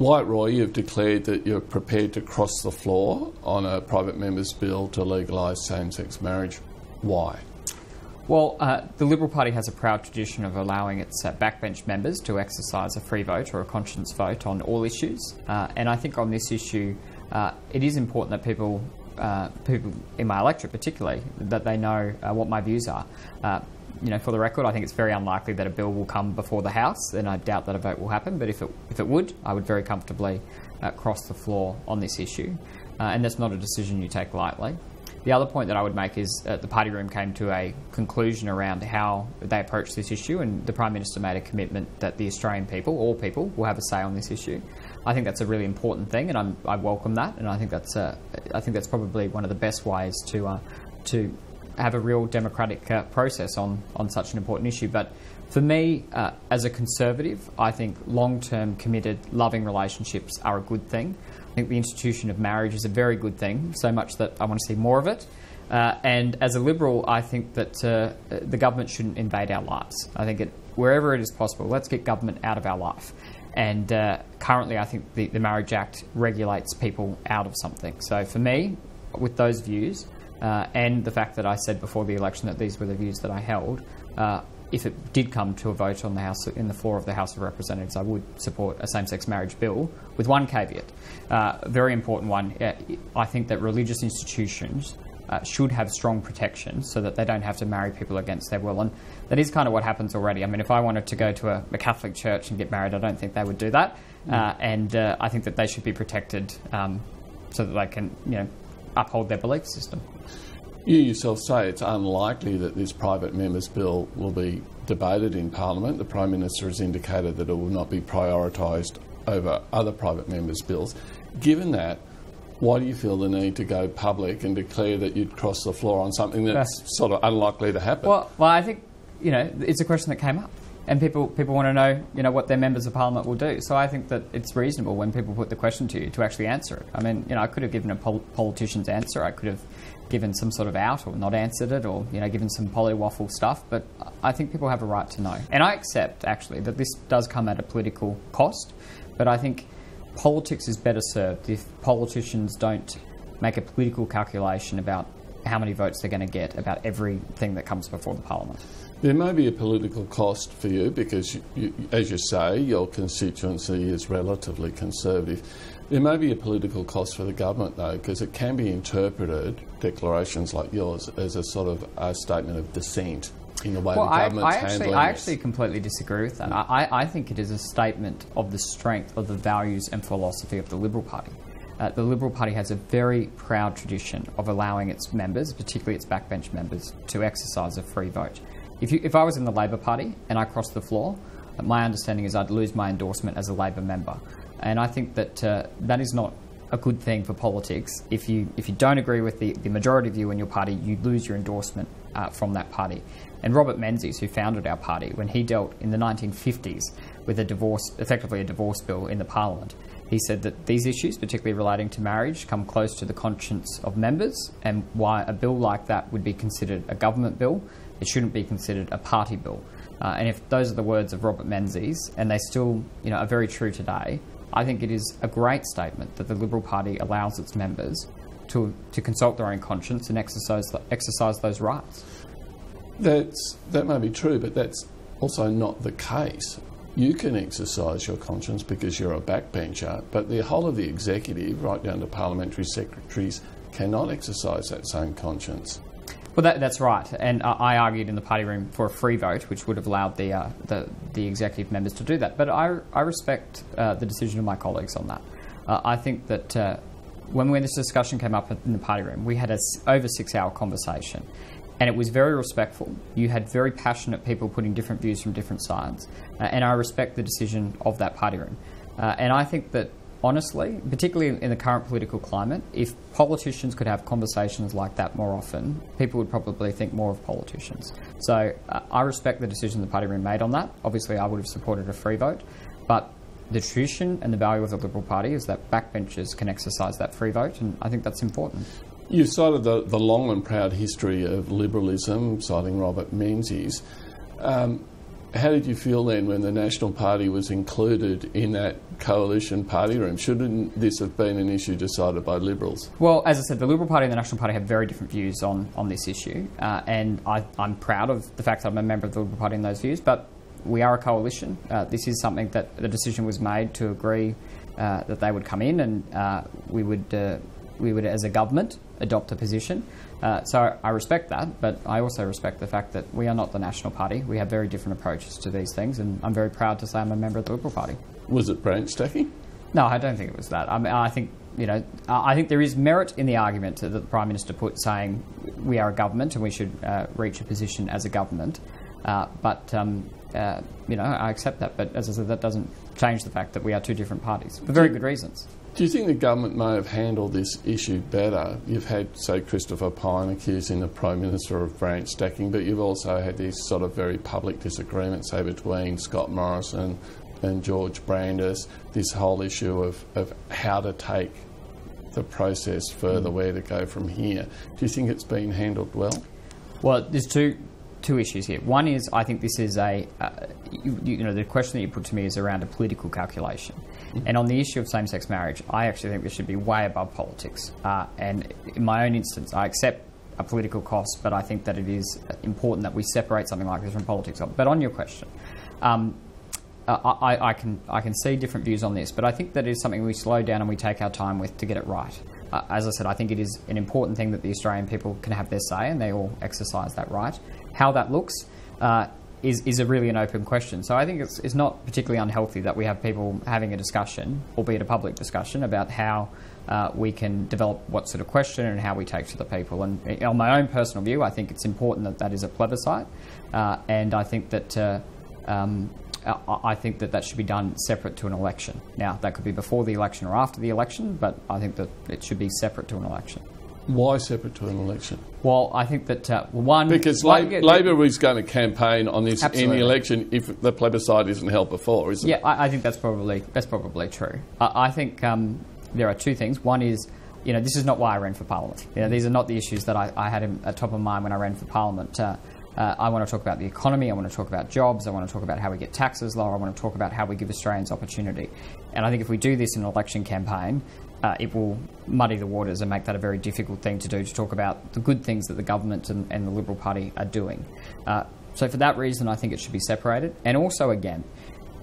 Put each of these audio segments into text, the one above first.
Wyatt Roy, you've declared that you're prepared to cross the floor on a private member's bill to legalise same-sex marriage. Why? Well, the Liberal Party has a proud tradition of allowing its backbench members to exercise a free vote or a conscience vote on all issues. And I think on this issue, it is important that people in my electorate particularly, that they know what my views are. For the record, I think it's very unlikely that a bill will come before the House, and I doubt that a vote will happen, but if it would, I would very comfortably cross the floor on this issue. And that's not a decision you take lightly. The other point that I would make is the party room came to a conclusion around how they approach this issue, and the Prime Minister made a commitment that the Australian people, all people, will have a say on this issue. I think that's a really important thing, and I welcome that, and I think that's probably one of the best ways to have a real democratic process on such an important issue. But for me, as a Conservative, I think long-term, committed, loving relationships are a good thing. I think the institution of marriage is a very good thing, so much that I want to see more of it. And as a Liberal, I think that the government shouldn't invade our lives. I think wherever it is possible, let's get government out of our life. And currently, I think the Marriage Act regulates people out of something. So for me, with those views, and the fact that I said before the election that these were the views that I held, if it did come to a vote on in the floor of the House of Representatives, I would support a same-sex marriage bill, with one caveat, a very important one. I think that religious institutions should have strong protections so that they don't have to marry people against their will. And that is kind of what happens already. I mean, if I wanted to go to a Catholic church and get married, I don't think they would do that. And I think that they should be protected so that they can, uphold their belief system. You yourself say it's unlikely that this private member's bill will be debated in Parliament. The Prime Minister has indicated that it will not be prioritised over other private members' bills. Given that, why do you feel the need to go public and declare that you'd cross the floor on something that's sort of unlikely to happen? Well, I think, it's a question that came up. And people want to know, what their members of Parliament will do. So I think that it's reasonable when people put the question to you to actually answer it. I mean, I could have given a politician's answer. I could have given some sort of out or not answered it, or given some polywaffle stuff. But I think people have a right to know. And I accept actually that this does come at a political cost. But I think politics is better served if politicians don't make a political calculation about how many votes they're going to get about everything that comes before the Parliament. There may be a political cost for you because, as you say, your constituency is relatively conservative. There may be a political cost for the government, though, because it can be interpreted, declarations like yours, as a sort of a statement of dissent in the way the government's handling this. I actually completely disagree with that. I think it is a statement of the strength of the values and philosophy of the Liberal Party. The Liberal Party has a very proud tradition of allowing its members, particularly its backbench members, to exercise a free vote. If I was in the Labor Party and I crossed the floor, my understanding is I'd lose my endorsement as a Labor member. And I think that that is not a good thing for politics. If you don't agree with the majority view in your party, you lose your endorsement from that party. And Robert Menzies, who founded our party, when he dealt in the 1950s with effectively a divorce bill in the Parliament, he said that these issues, particularly relating to marriage, come close to the conscience of members, and why a bill like that would be considered a government bill, it shouldn't be considered a party bill. And if those are the words of Robert Menzies, and they still are very true today, I think it is a great statement that the Liberal Party allows its members to consult their own conscience and exercise those rights. That may be true, but that's also not the case. You can exercise your conscience because you're a backbencher, but the whole of the executive, right down to parliamentary secretaries, cannot exercise that same conscience. Well, that's right, and I argued in the party room for a free vote, which would have allowed the executive members to do that. But I respect the decision of my colleagues on that. I think that when this discussion came up in the party room, we had an over 6-hour conversation, and it was very respectful. You had very passionate people putting different views from different sides, and I respect the decision of that party room. And I think that, honestly, particularly in the current political climate, if politicians could have conversations like that more often, people would probably think more of politicians. So I respect the decision the party room made on that. Obviously, I would have supported a free vote, but the tradition and the value of the Liberal Party is that backbenchers can exercise that free vote, and I think that's important. You cited the long and proud history of liberalism, citing Robert Menzies. how did you feel then when the National Party was included in that coalition party room? Shouldn't this have been an issue decided by Liberals? Well, as I said, the Liberal Party and the National Party have very different views on this issue, and I'm proud of the fact that I'm a member of the Liberal Party in those views, but we are a coalition. This is something that the decision was made to agree that they would come in, and we would, as a government, adopt a position. So I respect that, but I also respect the fact that we are not the National Party. We have very different approaches to these things, and I'm very proud to say I'm a member of the Liberal Party. Was it branch stacking? No, I don't think it was that. I mean, I think there is merit in the argument that the Prime Minister put, saying we are a government and we should reach a position as a government. But I accept that. But as I said, that doesn't change the fact that we are two different parties for very good reasons. Do you think the government may have handled this issue better? You've had, say, Christopher Pyne accusing the Prime Minister of branch stacking, but you've also had these sort of very public disagreements, say, between Scott Morrison and George Brandis, this whole issue of how to take the process further, where to go from here. Do you think it's been handled well? Well, there's two issues here. One is, I think this is the question that you put to me is around a political calculation. Mm-hmm. And on the issue of same-sex marriage, I actually think this should be way above politics. And in my own instance, I accept a political cost, but I think that it is important that we separate something like this from politics. But on your question, I can see different views on this, but I think that is something we slow down and we take our time with to get it right. As I said, I think it is an important thing that the Australian people can have their say and they all exercise that right. How that looks is really an open question. So I think it's not particularly unhealthy that we have people having a discussion, albeit a public discussion, about how we can develop what sort of question and how we take to the people. And on my own personal view, I think it's important that that is a plebiscite, and I think that that should be done separate to an election. Now, that could be before the election or after the election, but I think that it should be separate to an election. Why separate to an election? Well, I think that, one... Because Labor is going to campaign on this Absolutely. in the election if the plebiscite isn't held before, isn't it? Yeah, I think that's probably true. I think there are two things. One is, this is not why I ran for Parliament. These are not the issues that I had at top of mind when I ran for Parliament. I want to talk about the economy, I want to talk about jobs, I want to talk about how we get taxes lower, I want to talk about how we give Australians opportunity. And I think if we do this in an election campaign, it will muddy the waters and make that a very difficult thing to do, to talk about the good things that the government and the Liberal Party are doing. So for that reason, I think it should be separated. And also, again,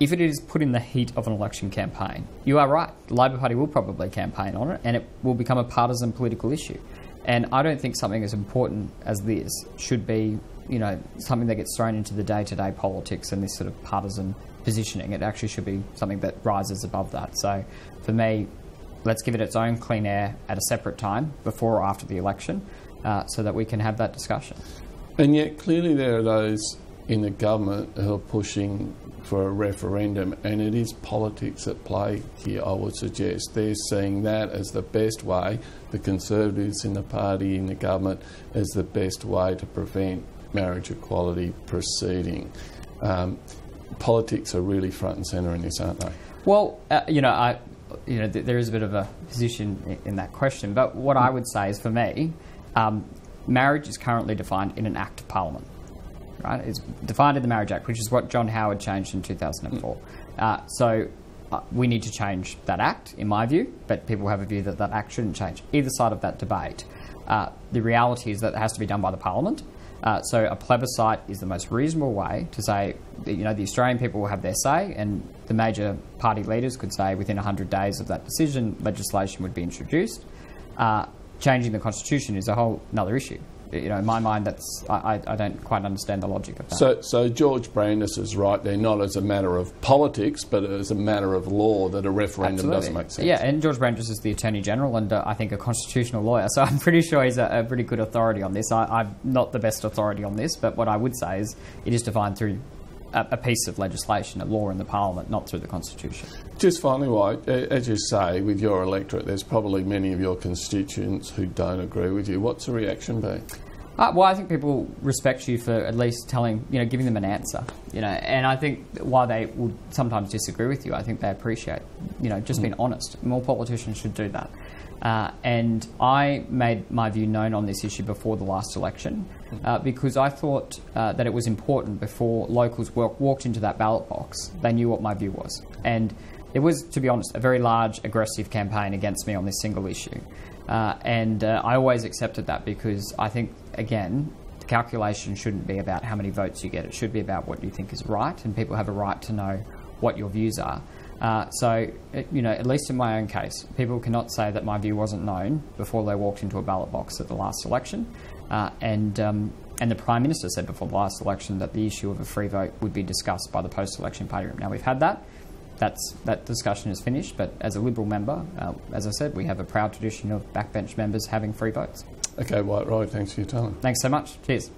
if it is put in the heat of an election campaign, you are right, the Labor Party will probably campaign on it and it will become a partisan political issue. And I don't think something as important as this should be something that gets thrown into the day-to-day politics and this sort of partisan positioning. It actually should be something that rises above that. So for me, let's give it its own clean air at a separate time, before or after the election, so that we can have that discussion. And yet clearly there are those in the government who are pushing for a referendum, and it is politics at play here, I would suggest. They're seeing that as the best way, the Conservatives in the party, in the government, as the best way to prevent marriage equality proceeding. Politics are really front and centre in this, aren't they? Well, there is a bit of a position in that question, but what I would say is, for me, marriage is currently defined in an Act of Parliament. Right? It's defined in the Marriage Act, which is what John Howard changed in 2004. So we need to change that Act, in my view, but people have a view that that Act shouldn't change. Either side of that debate, the reality is that it has to be done by the Parliament. So a plebiscite is the most reasonable way to say, the Australian people will have their say, and the major party leaders could say within 100 days of that decision, legislation would be introduced. Changing the Constitution is a whole another issue. In my mind, I don't quite understand the logic of that. So George Brandis is right there, not as a matter of politics, but as a matter of law, that a referendum doesn't make sense. Yeah, and George Brandis is the Attorney General and I think a constitutional lawyer, so I'm pretty sure he's a pretty good authority on this. I'm not the best authority on this, but what I would say is it is defined through a piece of legislation, a law in the Parliament, not through the Constitution. Just finally, Wyatt, as you say, with your electorate, there's probably many of your constituents who don't agree with you. What's the reaction been? Well, I think people respect you for at least giving them an answer, and I think while they would sometimes disagree with you, I think they appreciate, just being honest. More politicians should do that. And I made my view known on this issue before the last election because I thought that it was important before locals walked into that ballot box, they knew what my view was. And it was, to be honest, a very large, aggressive campaign against me on this single issue. And I always accepted that because I think, again, the calculation shouldn't be about how many votes you get. It should be about what you think is right, and people have a right to know what your views are. So, at least in my own case, people cannot say that my view wasn't known before they walked into a ballot box at the last election. And the Prime Minister said before the last election that the issue of a free vote would be discussed by the post-election party group. Now, we've had that. That discussion is finished, but as a Liberal member, as I said, we have a proud tradition of backbench members having free votes. Okay, Wyatt Roy, thanks for your time. Thanks so much. Cheers.